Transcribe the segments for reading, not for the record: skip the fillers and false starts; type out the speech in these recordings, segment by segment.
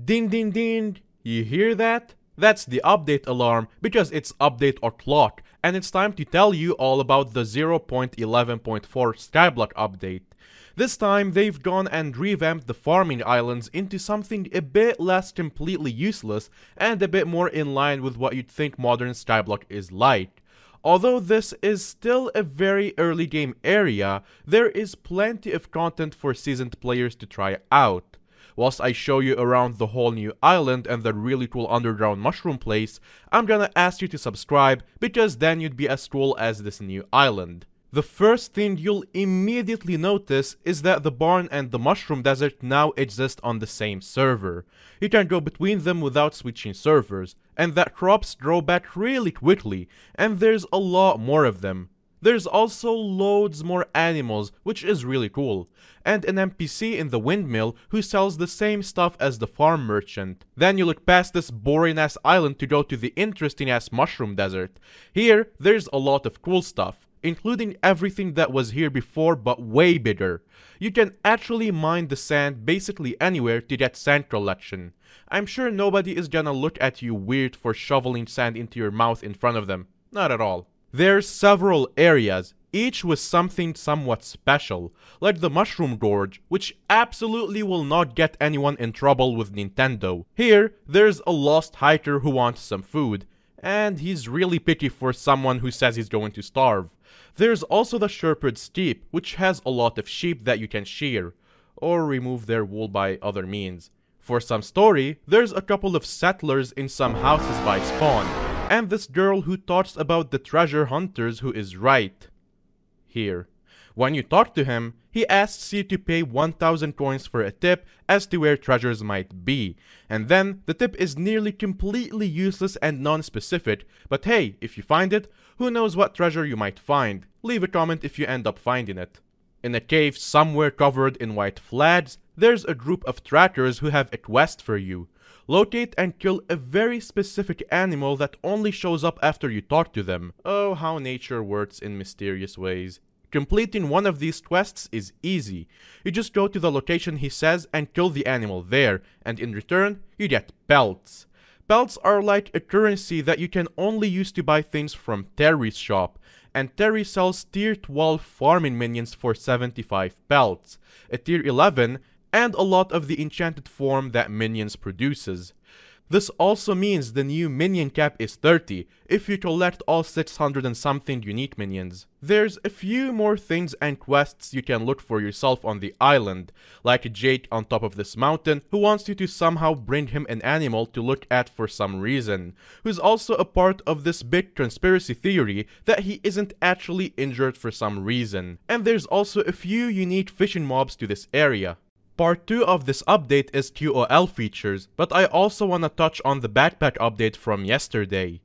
Ding ding ding! You hear that? That's the update alarm because it's update o'clock and it's time to tell you all about the 0.11.4 Skyblock update. This time they've gone and revamped the farming islands into something a bit less completely useless and a bit more in line with what you'd think modern Skyblock is like. Although this is still a very early game area, there is plenty of content for seasoned players to try out. Whilst I show you around the whole new island and the really cool underground mushroom place, I'm gonna ask you to subscribe because then you'd be as cool as this new island. The first thing you'll immediately notice is that the barn and the mushroom desert now exist on the same server. You can go between them without switching servers, and that crops grow back really quickly, and there's a lot more of them. There's also loads more animals, which is really cool, and an NPC in the windmill who sells the same stuff as the farm merchant. Then you look past this boring ass island to go to the interesting ass mushroom desert. Here, there's a lot of cool stuff, including everything that was here before but way bigger. You can actually mine the sand basically anywhere to get sand collection. I'm sure nobody is gonna look at you weird for shoveling sand into your mouth in front of them. Not at all. There's several areas, each with something somewhat special, like the Mushroom Gorge, which absolutely will not get anyone in trouble with Nintendo. Here, there's a lost hiker who wants some food, and he's really picky for someone who says he's going to starve. There's also the Shepherd's Steep, which has a lot of sheep that you can shear, or remove their wool by other means. For some story, there's a couple of settlers in some houses by spawn, and this girl who talks about the treasure hunters who is right here. When you talk to him, he asks you to pay 1000 coins for a tip as to where treasures might be, and then the tip is nearly completely useless and non-specific, but hey, if you find it, who knows what treasure you might find. Leave a comment if you end up finding it. In a cave somewhere covered in white flags, there's a group of trackers who have a quest for you. Locate and kill a very specific animal that only shows up after you talk to them. Oh, how nature works in mysterious ways. Completing one of these quests is easy. You just go to the location he says and kill the animal there, and in return, you get pelts. Pelts are like a currency that you can only use to buy things from Terry's shop, and Terry sells tier 12 farming minions for 75 pelts, a tier 11, and a lot of the enchanted form that minions produces. This also means the new minion cap is 30 if you collect all 600 and something unique minions. There's a few more things and quests you can look for yourself on the island, like Jake on top of this mountain who wants you to somehow bring him an animal to look at for some reason, who's also a part of this big conspiracy theory that he isn't actually injured for some reason. And there's also a few unique fishing mobs to this area. Part 2 of this update is QOL features, but I also wanna touch on the backpack update from yesterday.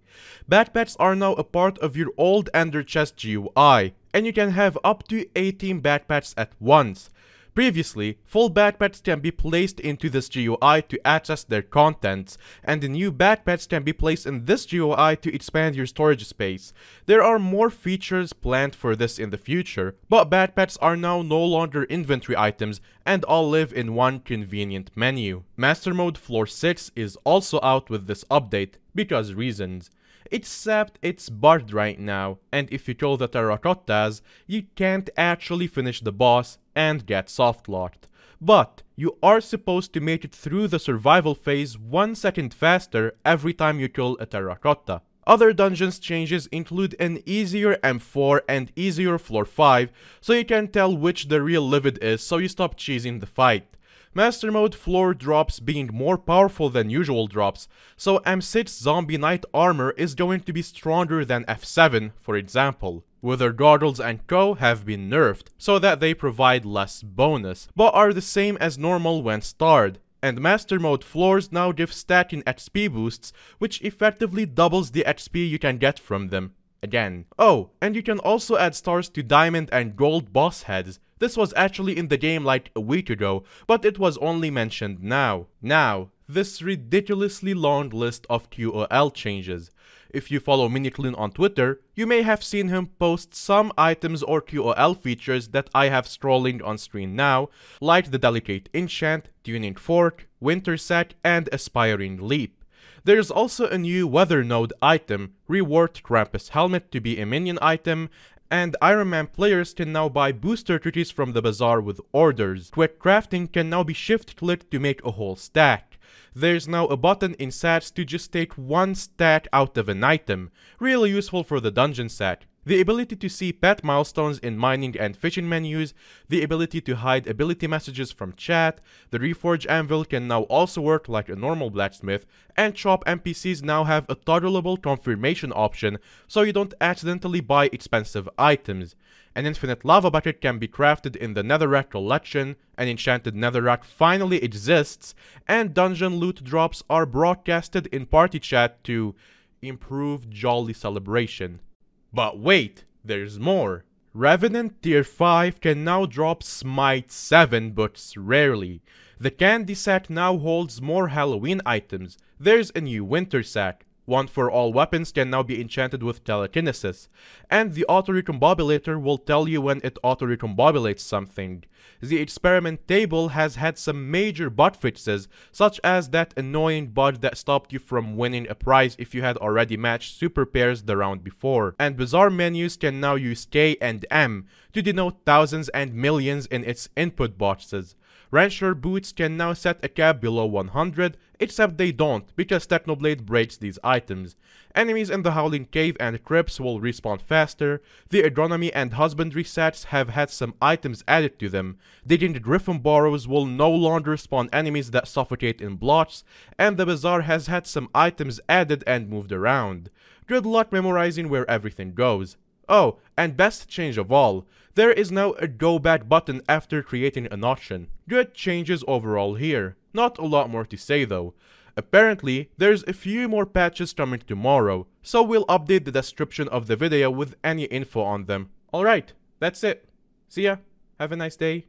Backpacks are now a part of your old Ender Chest GUI, and you can have up to 18 backpacks at once. Previously, full backpacks can be placed into this GUI to access their contents, and the new backpacks can be placed in this GUI to expand your storage space. There are more features planned for this in the future, but backpacks are now no longer inventory items and all live in one convenient menu. Master Mode Floor 6 is also out with this update, because reasons. Except it's bugged right now, and if you kill the terracottas, you can't actually finish the boss and get softlocked. But you are supposed to make it through the survival phase 1 second faster every time you kill a terracotta. Other dungeons changes include an easier M4 and easier floor 5, so you can tell which the real livid is so you stop cheesing the fight. Master Mode floor drops being more powerful than usual drops, so M6 Zombie Knight armor is going to be stronger than F7, for example. Wither goggles and co have been nerfed, so that they provide less bonus, but are the same as normal when starred. And Master Mode floors now give stacking XP boosts, which effectively doubles the XP you can get from them. Again. Oh, and you can also add stars to diamond and gold boss heads. This was actually in the game like a week ago, but it was only mentioned now. Now, this ridiculously long list of QOL changes. If you follow Miniclin on Twitter, you may have seen him post some items or QOL features that I have scrolling on screen now, like the Delicate Enchant, Tuning Fork, Winter Sack, and Aspiring Leap. There's also a new Weather Node item, Reward Krampus Helmet to be a minion item, and Iron Man players can now buy booster treaties from the bazaar with orders. Quick crafting can now be shift-clicked to make a whole stack. There's now a button in stats to just take one stack out of an item, really useful for the dungeon sack. The ability to see pet milestones in mining and fishing menus, the ability to hide ability messages from chat, the Reforge Anvil can now also work like a normal blacksmith, and shop NPCs now have a toggleable confirmation option so you don't accidentally buy expensive items. An infinite lava bucket can be crafted in the Netherrack collection, an enchanted Netherrack finally exists, and dungeon loot drops are broadcasted in party chat to improve jolly celebration. But wait, there's more. Revenant Tier 5 can now drop Smite 7 but rarely. The Candy Sack now holds more Halloween items. There's a new Winter Sack. One for all weapons can now be enchanted with telekinesis. And the auto-recombobulator will tell you when it auto-recombobulates something. The experiment table has had some major bug fixes, such as that annoying bug that stopped you from winning a prize if you had already matched super pairs the round before. And bazaar menus can now use K and M to denote thousands and millions in its input boxes. Rancher boots can now set a cap below 100, except they don't, because Technoblade breaks these items. Enemies in the Howling Cave and Crypts will respawn faster, the Agronomy and Husbandry sets have had some items added to them, Digging Griffin Burrows will no longer spawn enemies that suffocate in blocks, and the Bazaar has had some items added and moved around. Good luck memorizing where everything goes. Oh, and best change of all, there is now a go back button after creating an auction. Good changes overall here. Not a lot more to say though. Apparently, there's a few more patches coming tomorrow, so we'll update the description of the video with any info on them. Alright, that's it. See ya. Have a nice day.